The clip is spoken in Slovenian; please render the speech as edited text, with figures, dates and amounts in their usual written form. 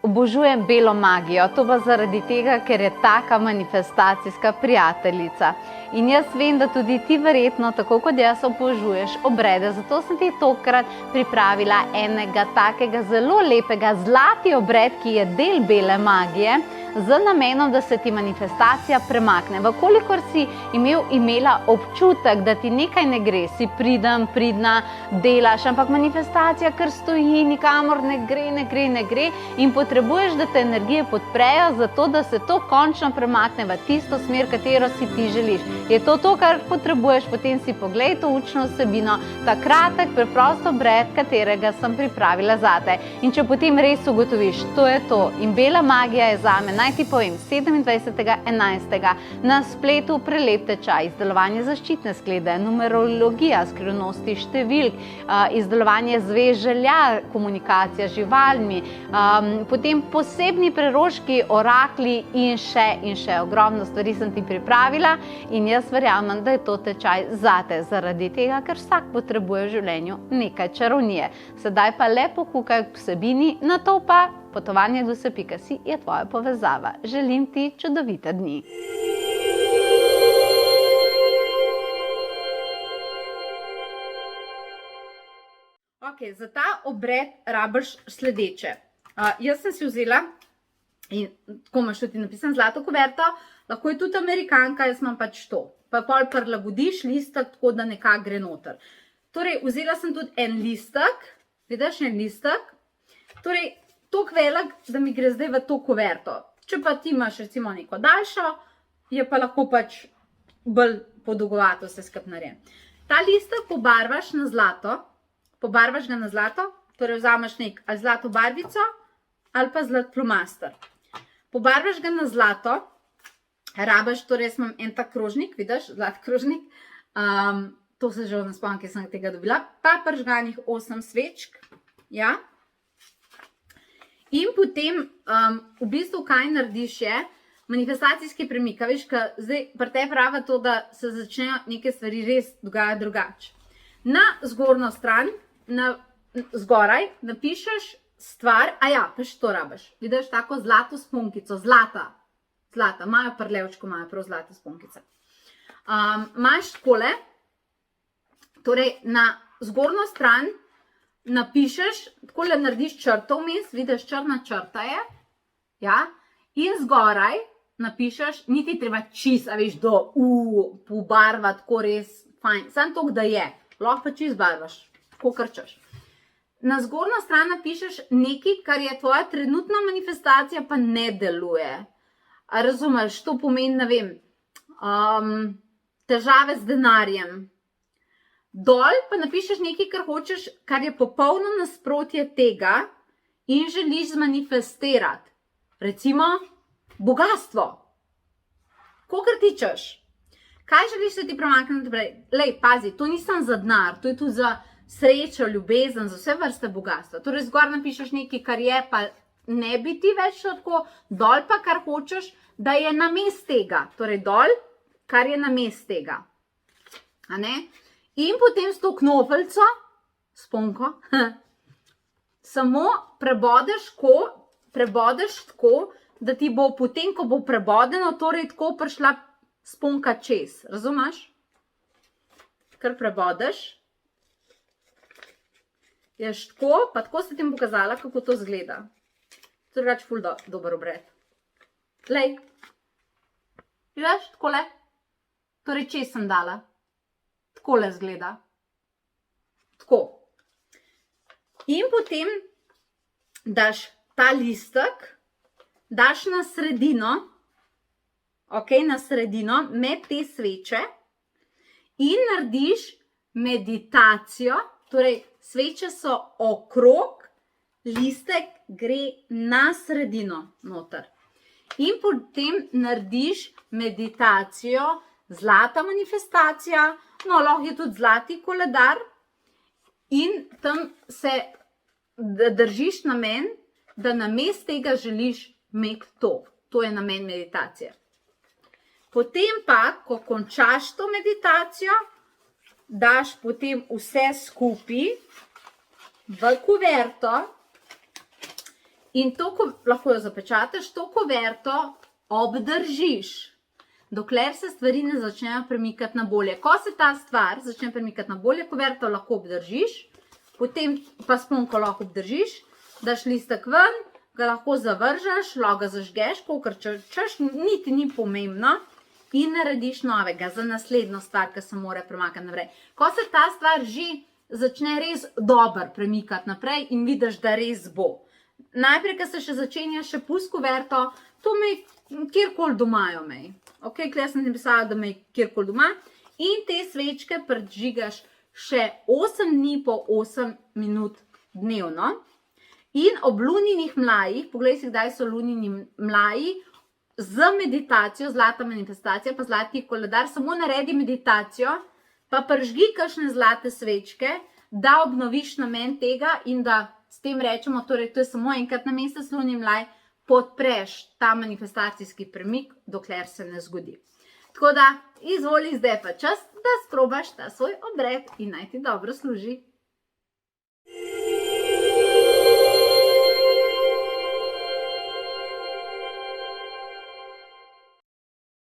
obožujem belo magijo, to pa zaradi tega, ker je taka manifestacijska prijateljica. In jaz vem, da tudi ti verjetno, tako kot jaz, obožuješ obrede, zato sem ti tokrat pripravila enega takega zelo lepega zlati obred, ki je del bele magije, z namenom, da se ti manifestacija premakne. Vkolikor si imela občutek, da ti nekaj ne gre, si pridem, pridna, delaš, ampak manifestacija kar stoji, nikamor ne gre in potrebuješ, da te energije podprejo, zato da se to končno premakne v tisto smer, katero si ti želiš. Je to, kar potrebuješ, potem si poglej to učno vsebino, ta kratek, preprost obred, katerega sem pripravila zate. In če potem res ugotoviš, to je to in bela magija je zame, naj ti povem, 27.11. na spletu prelep tečaj, izdelovanje zaščitne sklede, numerologija, skrivnosti številk, izdelovanje zvez želja, komunikacija z živalmi, potem posebni preroški, orakli in še. Ogromno stvari sem ti pripravila in jaz verjamem, da je to tečaj zate, zaradi tega, ker vsak potrebuje v življenju nekaj čarovnije. Sedaj pa le pokukaj k vsebini, nato pa potovanje duse.si je tvoja povezava. Želim ti čudovite dni. Za ta obred rabiš sledeče. Jaz sem si vzela, in tako imaš tudi napisan zlato kuverto, lahko je tudi amerikanka, jaz imam pač to. Pa pol prilagodiš listek, tako da nekako gre noter. Torej, vzela sem tudi en listek, vidiš, en listek, torej, toliko velik, da mi gre zdaj v to kuverto. Če pa ti imaš recimo neko daljšo, je pa lahko pač bolj podolgovato vse skupaj narejen. Ta listek pobarvaš na zlato, torej vzameš ali zlato barvico ali pa zlat flomaster. Pobarvaš ga na zlato, rabiš, torej jaz imam en tak krožnik, vidiš, zlat krožnik, to se že ne spomnim, kje sem tega dobila, pa pržganih 8 svečk, ja. In potem, v bistvu, kaj narediš je, manifestacijski premik, veš, zdaj pri tebi rabi to, da se začnejo neke stvari res dogajati drugače. Na zgornjo stran, zgoraj, napišeš stvar, pa še to rabiš, vidiš tako zlato sponkico, zlata, imajo prlevčko, imajo prav zlate sponkice. Imaš takole, torej na zgornjo stran, napišeš, takole narediš črto vmes, vidiš, črna črta je, ja, in zgoraj napišeš, niti treba čist, veš, pobarva, tako res fajn, samo toliko, da je, lahko pa čist barvaš, tako krčeš. Na zgornjo stran napišeš nekaj, kar je tvoja trenutna manifestacija, pa ne deluje. A razumeš, to pomeni, ne vem, težave z denarjem. Dol pa napišeš nekaj, kar hočeš, kar je popolno nasprotje tega in želiš zmanifestirati. Recimo, bogastvo. Kolikor tičeš. Kaj želiš se ti premakniti naprej? Lej, pazi, to ni samo za denar, to je tudi za srečo, ljubezen, za vse vrste bogastva. Torej, zgor napišeš nekaj, kar je, pa ne bi ti več tako, dol pa, kar hočeš, da je namest tega. Torej, dol, kar je namest tega. A ne? In potem s to knofeljco, sponko, samo prebodeš tako, da ti bo potem, ko bo prebodeno, torej tako prišla sponka čez. Razumeš? Kar prebodeš. Ješ tako, pa tako se ti bom pokazala, kako to zgleda. To je drugače ful dober obred. Lej. Vidiš, takole. Torej, čez sem dala. Takole zgleda. Tako. In potem daš ta listek, daš na sredino, na sredino, med te sveče in narediš meditacijo, torej sveče so okrog, listek gre na sredino noter. In potem narediš meditacijo, zlata manifestacija, no, lahko je tudi zlati koledar in tam se držiš namen, da namest tega želiš imeti to. To je namen meditacije. Potem pa, ko končaš to meditacijo, daš potem vse skupaj v kuverto In lahko jo zapečataš, to kuverto obdržiš, dokler se stvari ne začnejo premikati na bolje. Ko se ta stvar začne premikati na bolje, kuverto lahko obdržiš, potem pa sponko lahko obdržiš, daš listek ven, ga lahko zavržeš, lahko ga zažgeš, kolikor češ, niti ni pomembno, in narediš novega za naslednjo stvar, ki se mora premakati naprej. Ko se ta stvar že začne res dobro premikati naprej in vidiš, da res bo. Najprej, ko se še začenja še pust kuverto, to me kjerkoli doma jo mej. Ok, tukaj sem ti pisala, da me kjerkoli doma. In te svečke prižigaš še 8 dni po 8 minut dnevno. In ob luninih mlajih, poglej si, kdaj so lunini mlaji, z meditacijo, zlata manifestacija, pa zlati koledar, samo naredi meditacijo, pa prižgi kakšne zlate svečke, da obnoviš namen tega in da s tem rečemo, torej to je samo enkrat na mesec luni mlaj, podpreš ta manifestacijski premik, dokler se ne zgodi. Tako da, izvoli, zdaj pa čas, da sprobaš ta svoj obred in naj ti dobro služi.